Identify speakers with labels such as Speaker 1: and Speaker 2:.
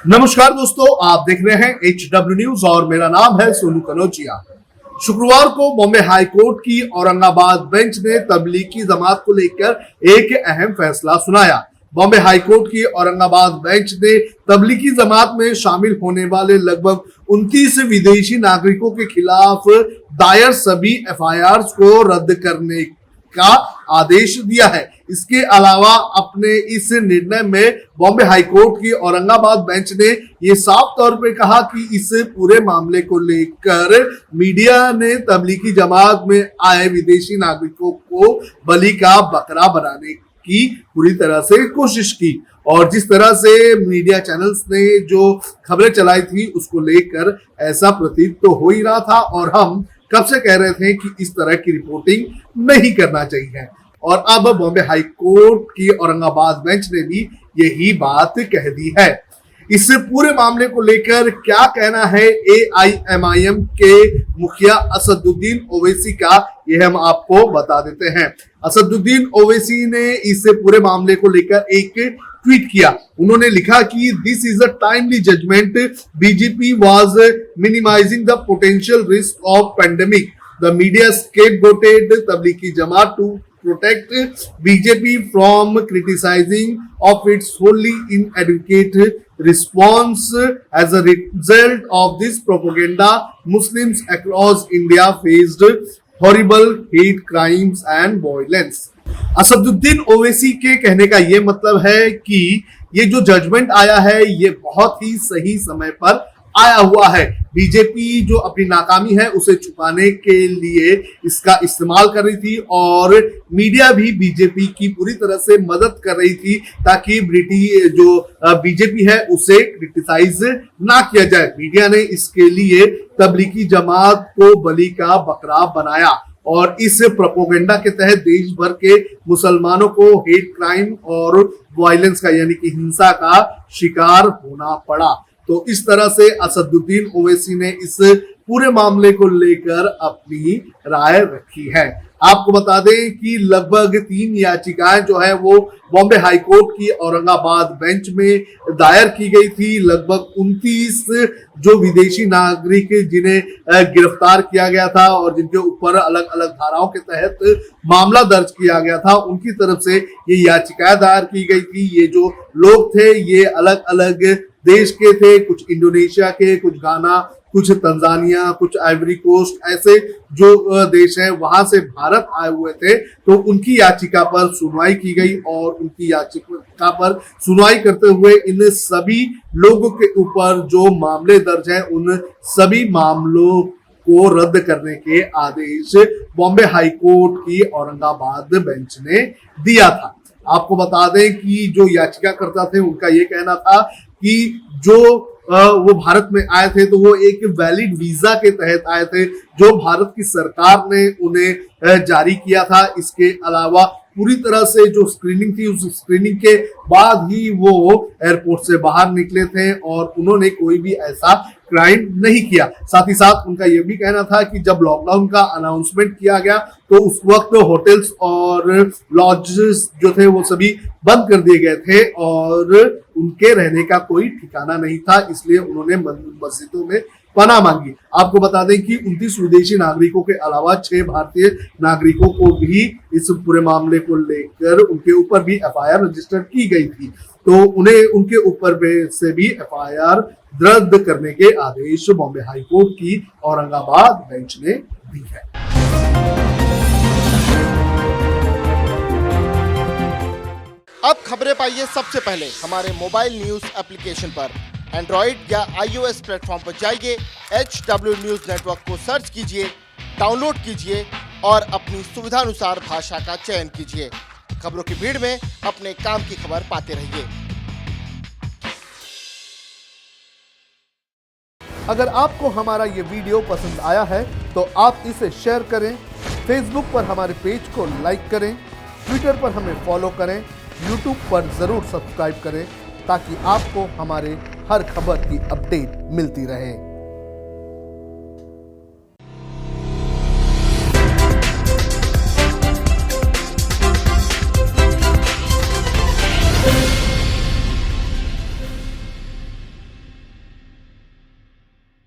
Speaker 1: नमस्कार दोस्तों, आप देख रहे हैं HW न्यूज और मेरा नाम है सोनू कनौजिया। शुक्रवार को बॉम्बे हाई कोर्ट की औरंगाबाद बेंच ने तबलीगी जमात को लेकर एक अहम फैसला सुनाया। बॉम्बे हाई कोर्ट की औरंगाबाद बेंच ने तबलीगी जमात में शामिल होने वाले लगभग 29 विदेशी नागरिकों के खिलाफ दायर सभी FIR को रद्द करने का आदेश दिया है। इसके अलावा अपने इस निर्णय में बॉम्बे हाई कोर्ट की औरंगाबाद बेंच ने ये साफ तौर पे कहा कि इस पूरे मामले को लेकर मीडिया ने तबलीगी जमात में आए विदेशी नागरिकों को बलि का बकरा बनाने की पूरी तरह से कोशिश की और जिस तरह से मीडिया चैनल्स ने जो खबरें चलाई थी उसको लेकर ऐसा प्रतीत तो हो ही रहा था और हम कब से कह रहे थे कि इस तरह की रिपोर्टिंग नहीं करना चाहिए। और अब बॉम्बे हाई कोर्ट की औरंगाबाद बेंच ने भी यही बात कह दी है। इस पूरे मामले को लेकर क्या कहना है AIMIM के मुखिया असदुद्दीन ओवैसी का, यह हम आपको बता देते हैं। असदुद्दीन ओवैसी ने इस पूरे मामले को लेकर एक ट्वीट किया। उन्होंने लिखा कि this is a timely judgement, BJP was minimizing the potential risk of pandemic. The media scapegoated Tablighi Jamaat to protect BJP from criticizing of its wholly inadequate response. As a result of this propaganda, Muslims across India faced horrible hate crimes and violence. Asaduddin Owaisi के कहने का ये मतलब है कि ये जो judgement आया है ये बहुत ही सही समय पर आया हुआ है। बीजेपी जो अपनी नाकामी है उसे छुपाने के लिए इसका इस्तेमाल कर रही थी और मीडिया भी बीजेपी की पूरी तरह से मदद कर रही थी ताकि बीजेपी है उसे क्रिटिसाइज ना किया जाए। मीडिया ने इसके लिए तबलीगी जमात को बलि का बकरा बनाया और इस प्रोपेगेंडा के तहत देश भर के मुसलमानों को हेट क्राइम और वायलेंस का यानी कि हिंसा का शिकार होना पड़ा। तो इस तरह से असदुद्दीन ओवैसी ने इस पूरे मामले को लेकर अपनी राय रखी है। आपको बता दें कि लगभग 3 याचिकाएं जो है वो बॉम्बे हाई कोर्ट की औरंगाबाद बेंच में दायर की गई थी। लगभग 29 जो विदेशी नागरिक जिन्हें गिरफ्तार किया गया था और जिनके ऊपर अलग अलग धाराओं के तहत मामला दर्ज किया गया था उनकी तरफ से ये याचिकाएं दायर की गई थी। ये जो लोग थे ये अलग अलग देश के थे, कुछ इंडोनेशिया के, कुछ गाना, कुछ तंजानिया, कुछ आइवरी कोस्ट, ऐसे जो देश हैं वहां से भारत आए हुए थे। तो उनकी याचिका पर सुनवाई की गई और उनकी याचिका पर सुनवाई करते हुए इन सभी लोगों के ऊपर जो मामले दर्ज हैं उन सभी मामलों को रद्द करने के आदेश बॉम्बे हाई कोर्ट की औरंगाबाद बेंच ने दिया था। आपको बता दें कि जो याचिकाकर्ता थे उनका ये कहना था कि जो वो भारत में आए थे तो वो एक वैलिड वीजा के तहत आए थे जो भारत की सरकार ने उन्हें जारी किया था। इसके अलावा पूरी तरह से जो स्क्रीनिंग थी उस स्क्रीनिंग के बाद ही वो एयरपोर्ट से बाहर निकले थे और उन्होंने कोई भी ऐसा क्राइम नहीं किया। साथ ही साथ उनका यह भी कहना था कि जब लॉकडाउन का अनाउंसमेंट किया गया तो उस वक्त होटल्स और लॉजेस जो थे वो सभी बंद कर दिए गए थे और उनके रहने का कोई ठिकाना नहीं था, इसलिए उन्होंने मस्जिदों में पनाह मांगी। आपको बता दें कि 29 विदेशी नागरिकों के अलावा 6 भारतीय नागरिकों को भी इस पूरे मामले को लेकर उनके ऊपर भी FIR रजिस्टर की गई थी। तो उन्हें उनके ऊपर से भी FIR रद्द करने के आदेश बॉम्बे हाई कोर्ट की औरंगाबाद बेंच ने दी है।
Speaker 2: अब खबरें पाइए सबसे पहले हमारे मोबाइल न्यूज एप्लीकेशन पर। एंड्रॉइड या iOS प्लेटफॉर्म पर जाइए, HW न्यूज नेटवर्क को सर्च कीजिए, डाउनलोड कीजिए और अपनी सुविधानुसार भाषा का चयन कीजिए। खबरों की भीड़ में अपने काम की खबर पाते रहिए।
Speaker 1: अगर आपको हमारा ये वीडियो पसंद आया है तो आप इसे शेयर करें, फेसबुक पर हमारे पेज को लाइक करें, ट्विटर पर हमें फॉलो करें, यूट्यूब पर जरूर सब्सक्राइब करें ताकि आपको हमारे हर खबर की अपडेट मिलती रहे।